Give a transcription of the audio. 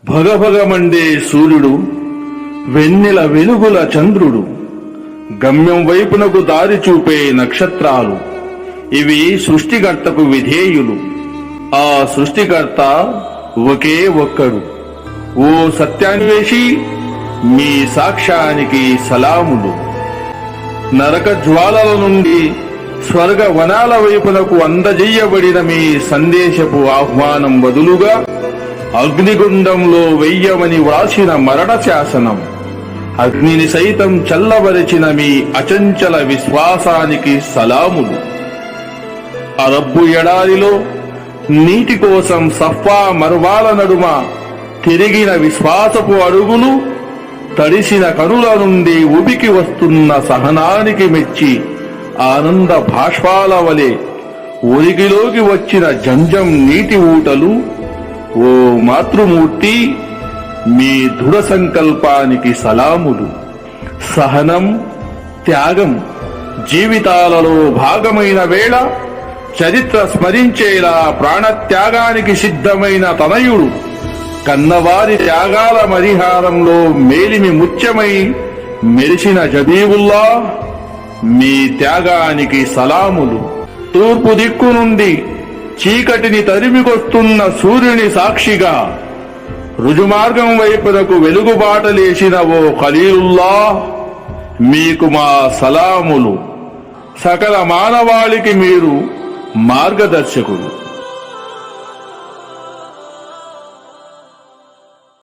భగభగమండే సూర్యుడు, వెన్నెల వెలుగుల చంద్రుడు, గమ్యం వైపునకు దారి చూపే నక్షత్రాలు, ఇవి సృష్టికర్తకు విధేయులు. ఆ సృష్టికర్త ఒకే ఒక్కడు. ఓ సత్యాన్వేషి, మీ సాక్ష్యానికి సలాములు. నరక జ్వాలల నుండి స్వర్గ వనాల వైపునకు అందజేయబడిన మీ సందేశపు ఆహ్వానం బదులుగా అగ్నిగుండంలో వెయ్యమని వ్రాసిన మరణ శాసనం, అగ్నిని సైతం చల్లబరిచిన మీ అచంచల విశ్వాసానికి సలాములు. అరబ్బు ఎడారిలో నీటి కోసం సఫా మర్వాల నడుమ తిరిగిన విశ్వాసపు అడుగులు, తడిసిన కనుల నుండి ఉబికి వస్తున్న సహనానికి మెచ్చి ఆనంద భాష్పాల వలె ఒరిగిలోకి వచ్చిన జంజం నీటి ఊటలు, ఓ మాతృమూర్తి, మీ దృఢ సంకల్పానికి సలాములు. సహనం, త్యాగం జీవితాలలో భాగమైన వేళ చరిత్ర స్మరించేలా ప్రాణత్యాగానికి సిద్ధమైన తనయుడు, కన్నవారి త్యాగాల మరిహారంలో మేలిమి ముత్యమై మెరిసిన జబీవుల్లా, మీ త్యాగానికి సలాములు. తూర్పు దిక్కు నుండి చీకటిని తరిమికొస్తున్న సూర్యుని సాక్షిగా రుజుమార్గం వైపునకు వెలుగుబాటలేసిన ఓ ఖలీలుల్లా, మీకు మా సలాములు. సకల మానవాళికి మీరు మార్గదర్శకులు.